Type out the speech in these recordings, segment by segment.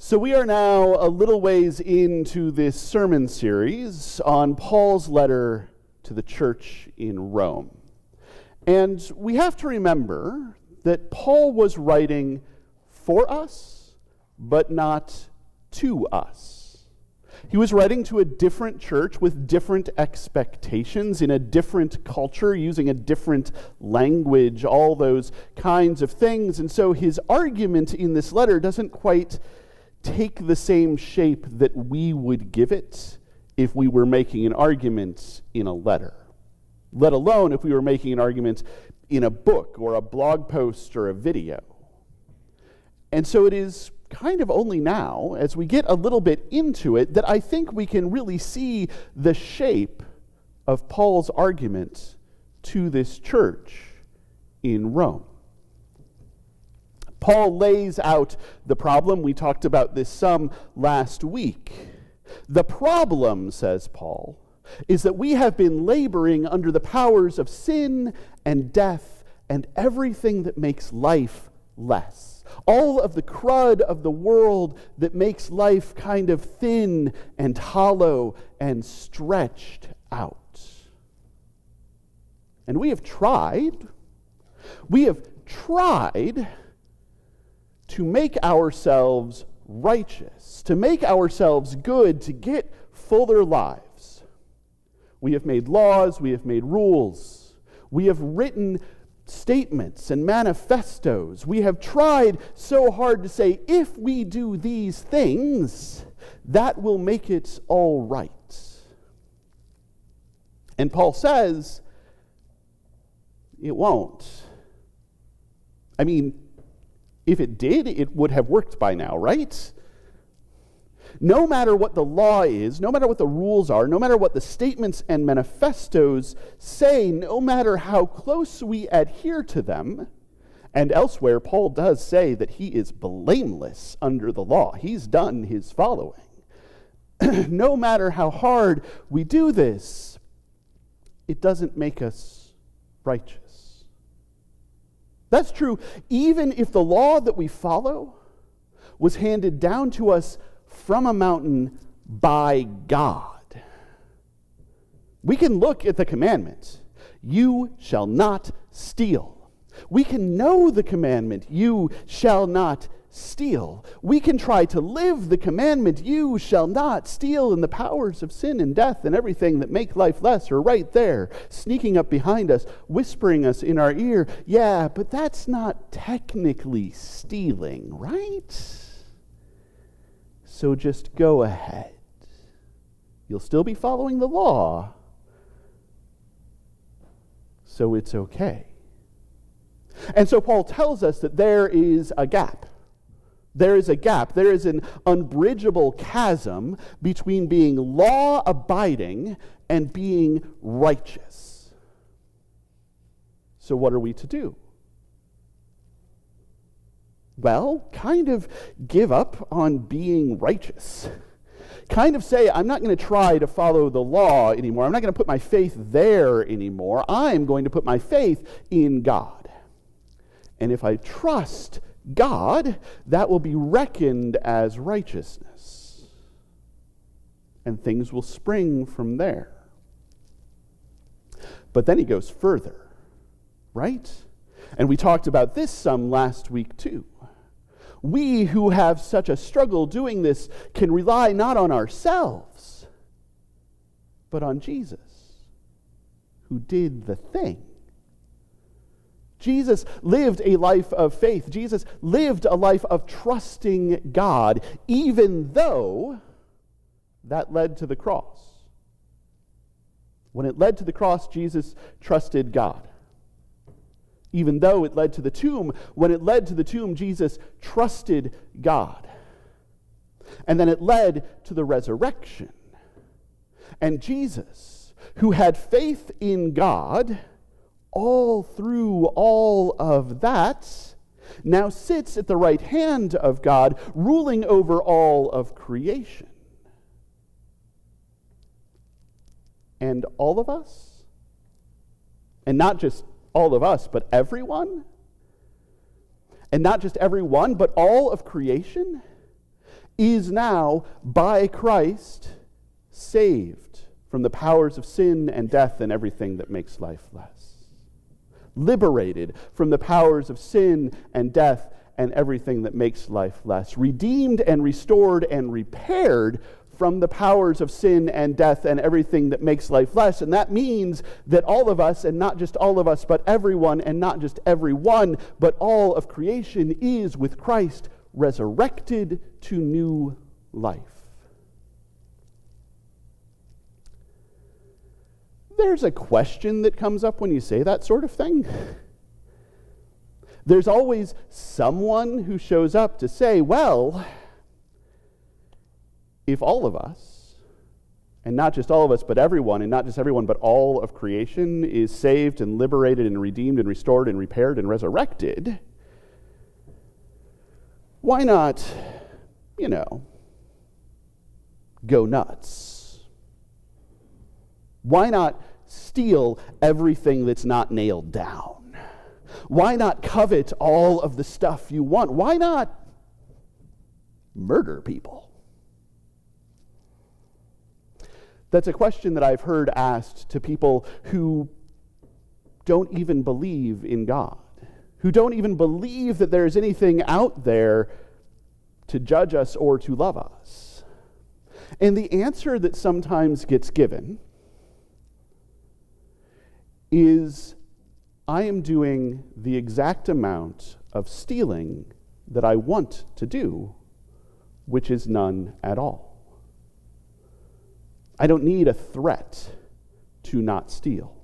So we are now a little ways into this sermon series on Paul's letter to the church in Rome. And we have to remember that Paul was writing for us, but not to us. He was writing to a different church with different expectations in a different culture, using a different language, all those kinds of things. And so his argument in this letter doesn't quite take the same shape that we would give it if we were making an argument in a letter, let alone if we were making an argument in a book or a blog post or a video. And so it is kind of only now, as we get a little bit into it, that I think we can really see the shape of Paul's argument to this church in Rome. Paul lays out the problem. We talked about this some last week. The problem, says Paul, is that we have been laboring under the powers of sin and death and everything that makes life less. All of the crud of the world that makes life kind of thin and hollow and stretched out. And we have tried to make ourselves righteous, to make ourselves good, to get fuller lives. We have made laws, we have made rules, we have written statements and manifestos. We have tried so hard to say, if we do these things, that will make it all right. And Paul says, it won't. I mean, if it did, it would have worked by now, right? No matter what the law is, no matter what the rules are, no matter what the statements and manifestos say, no matter how close we adhere to them, and elsewhere Paul does say that he is blameless under the law. He's done his following. No matter how hard we do this, it doesn't make us righteous. That's true even if the law that we follow was handed down to us from a mountain by God. We can look at the commandment, you shall not steal. We can know the commandment, you shall not steal. We can try to live the commandment, you shall not steal, and the powers of sin and death and everything that make life less are right there, sneaking up behind us, whispering us in our ear, yeah, but that's not technically stealing, right? So just go ahead. You'll still be following the law, so it's okay. And so Paul tells us that there is a gap. There is a gap. There is an unbridgeable chasm between being law-abiding and being righteous. So what are we to do? Well, kind of give up on being righteous. Kind of say, I'm not going to try to follow the law anymore. I'm not going to put my faith there anymore. I'm going to put my faith in God. And if I trust God, that will be reckoned as righteousness. And things will spring from there. But then he goes further, right? And we talked about this some last week too. We who have such a struggle doing this can rely not on ourselves, but on Jesus, who did the thing. Jesus lived a life of faith. Jesus lived a life of trusting God, even though that led to the cross. When it led to the cross, Jesus trusted God. Even though it led to the tomb, when it led to the tomb, Jesus trusted God. And then it led to the resurrection. And Jesus, who had faith in God all through all of that, now sits at the right hand of God, ruling over all of creation. And all of us, and not just all of us, but everyone, and not just everyone, but all of creation, is now, by Christ, saved from the powers of sin and death and everything that makes life less. Liberated from the powers of sin and death and everything that makes life less. Redeemed and restored and repaired from the powers of sin and death and everything that makes life less. And that means that all of us, and not just all of us, but everyone, and not just everyone, but all of creation is with Christ resurrected to new life. There's a question that comes up when you say that sort of thing. There's always someone who shows up to say, well, if all of us, and not just all of us, but everyone, and not just everyone, but all of creation is saved and liberated and redeemed and restored and repaired and resurrected, why not, go nuts? Why not steal everything that's not nailed down? Why not covet all of the stuff you want? Why not murder people? That's a question that I've heard asked to people who don't even believe in God, who don't even believe that there's anything out there to judge us or to love us. And the answer that sometimes gets given is, I am doing the exact amount of stealing that I want to do, which is none at all. I don't need a threat to not steal.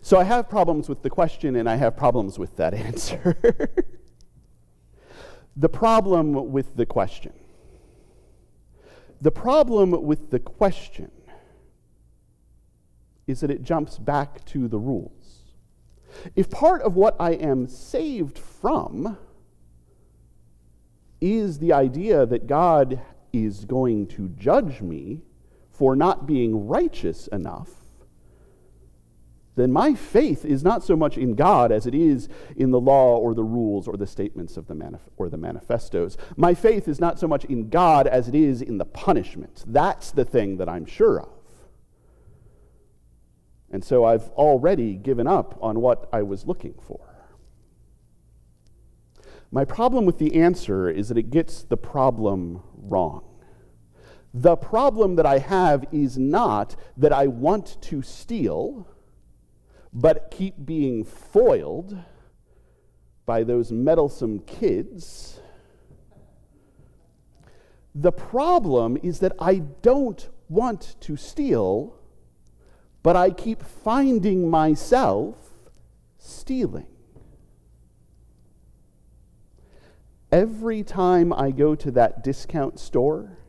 So I have problems with the question, and I have problems with that answer. The problem with the question. The problem with the question is that it jumps back to the rules. If part of what I am saved from is the idea that God is going to judge me for not being righteous enough, then my faith is not so much in God as it is in the law or the rules or the statements of the manifestos. My faith is not so much in God as it is in the punishment. That's the thing that I'm sure of. And so I've already given up on what I was looking for. My problem with the answer is that it gets the problem wrong. The problem that I have is not that I want to steal, but keep being foiled by those meddlesome kids. The problem is that I don't want to steal, but I keep finding myself stealing. Every time I go to that discount store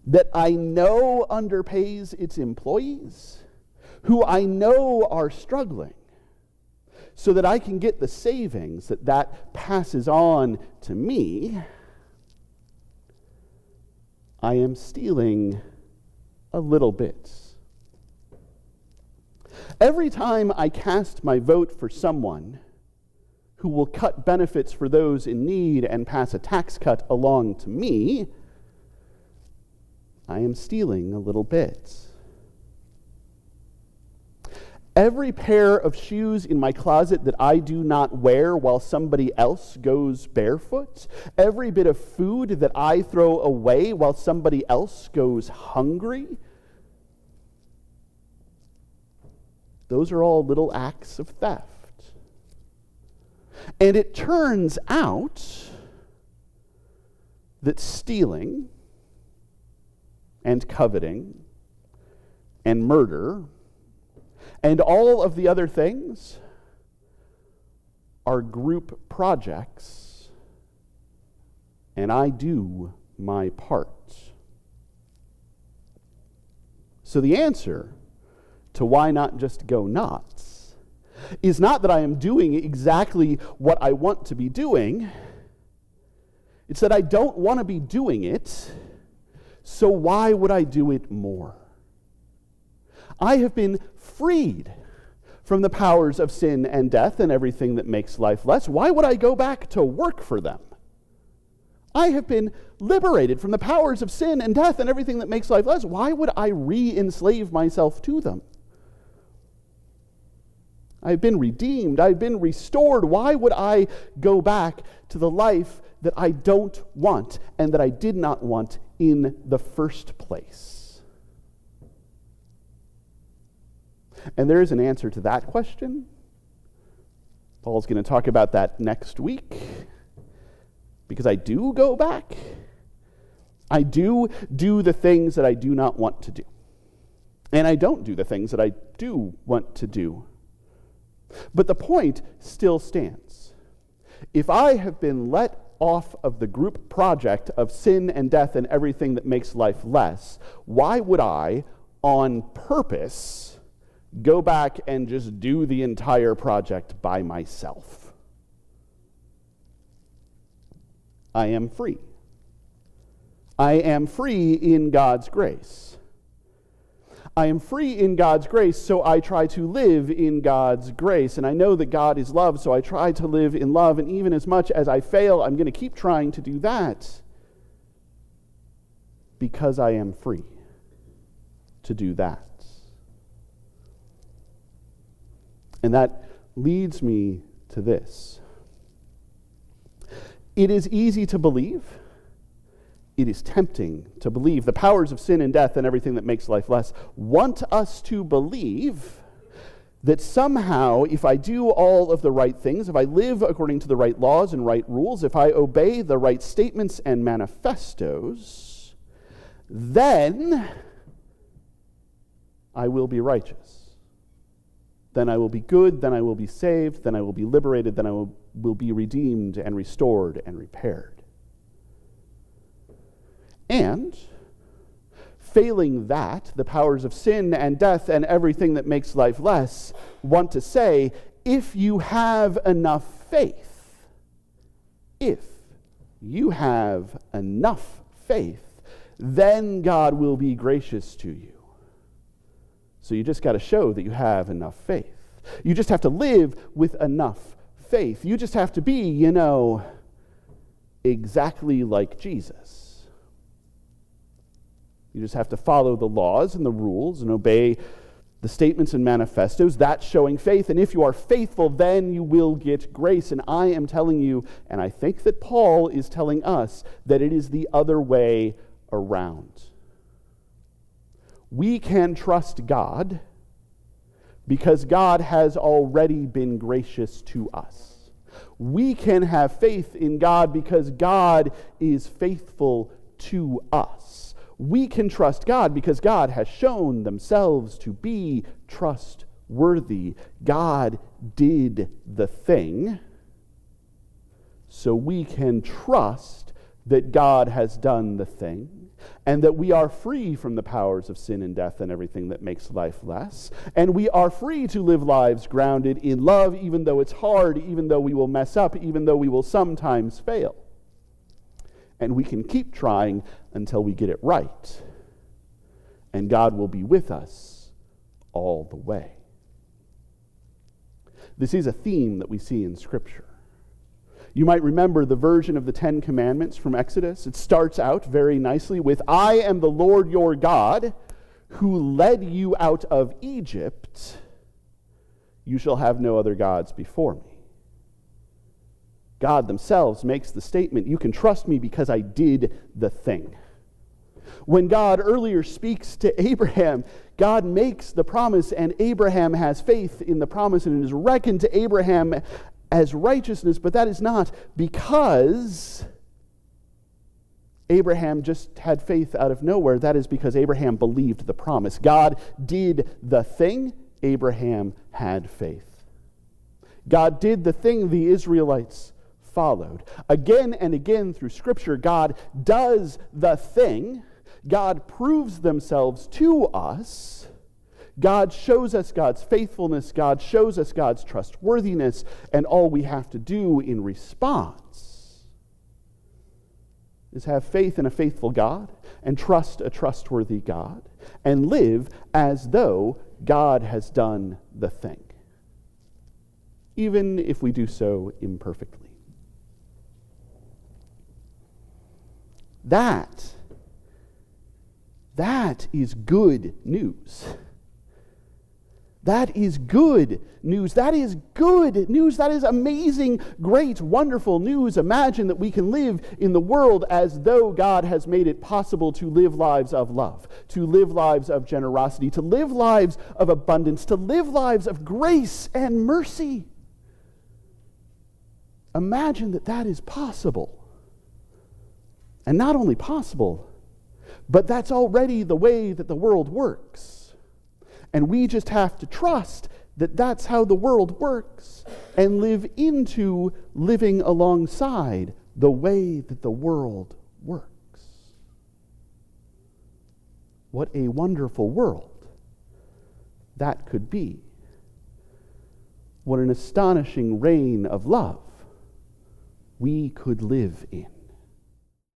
that I know underpays its employees, who I know are struggling, so that I can get the savings that passes on to me, I am stealing a little bit. Every time I cast my vote for someone who will cut benefits for those in need and pass a tax cut along to me, I am stealing a little bit. Every pair of shoes in my closet that I do not wear while somebody else goes barefoot, every bit of food that I throw away while somebody else goes hungry, those are all little acts of theft. And it turns out that stealing and coveting and murder and all of the other things are group projects, and I do my part. So the answer to why not just go nuts is not that I am doing exactly what I want to be doing. It's that I don't want to be doing it, so why would I do it more? I have been freed from the powers of sin and death and everything that makes life less. Why would I go back to work for them? I have been liberated from the powers of sin and death and everything that makes life less. Why would I re-enslave myself to them? I've been redeemed. I've been restored. Why would I go back to the life that I don't want and that I did not want in the first place? And there is an answer to that question. Paul's going to talk about that next week. Because I do go back. I do the things that I do not want to do. And I don't do the things that I do want to do. But the point still stands. If I have been let off of the group project of sin and death and everything that makes life less, why would I, on purpose, go back and just do the entire project by myself? I am free. I am free in God's grace. I am free in God's grace, so I try to live in God's grace. And I know that God is love, so I try to live in love. And even as much as I fail, I'm going to keep trying to do that because I am free to do that. And that leads me to this. It is easy to believe. It is tempting to believe. The powers of sin and death and everything that makes life less want us to believe that somehow, if I do all of the right things, if I live according to the right laws and right rules, if I obey the right statements and manifestos, then I will be righteous. Then I will be good, then I will be saved, then I will be liberated, then I will be redeemed and restored and repaired. And, failing that, the powers of sin and death and everything that makes life less want to say, if you have enough faith, then God will be gracious to you. So you just got to show that you have enough faith. You just have to live with enough faith. You just have to be, exactly like Jesus. You just have to follow the laws and the rules and obey the statements and manifestos. That's showing faith. And if you are faithful, then you will get grace. And I am telling you, and I think that Paul is telling us, that it is the other way around. We can trust God because God has already been gracious to us. We can have faith in God because God is faithful to us. We can trust God because God has shown themselves to be trustworthy. God did the thing, so we can trust that God has done the thing, and that we are free from the powers of sin and death and everything that makes life less, and we are free to live lives grounded in love, even though it's hard, even though we will mess up, even though we will sometimes fail. And we can keep trying until we get it right. And God will be with us all the way. This is a theme that we see in Scripture. You might remember the version of the Ten Commandments from Exodus. It starts out very nicely with, I am the Lord your God, who led you out of Egypt. You shall have no other gods before me. God themselves makes the statement, you can trust me because I did the thing. When God earlier speaks to Abraham, God makes the promise, and Abraham has faith in the promise, and it is reckoned to Abraham as righteousness, but that is not because Abraham just had faith out of nowhere. That is because Abraham believed the promise. God did the thing, Abraham had faith. God did the thing, the Israelites followed. Again and again through Scripture, God does the thing. God proves themselves to us. God shows us God's faithfulness. God shows us God's trustworthiness. And all we have to do in response is have faith in a faithful God and trust a trustworthy God and live as though God has done the thing, even if we do so imperfectly. That is good news. That is good news. That is good news. That is amazing, great, wonderful news. Imagine that we can live in the world as though God has made it possible to live lives of love, to live lives of generosity, to live lives of abundance, to live lives of grace and mercy. Imagine that that is possible. And not only possible, but that's already the way that the world works. And we just have to trust that that's how the world works and live into living alongside the way that the world works. What a wonderful world that could be. What an astonishing reign of love we could live in.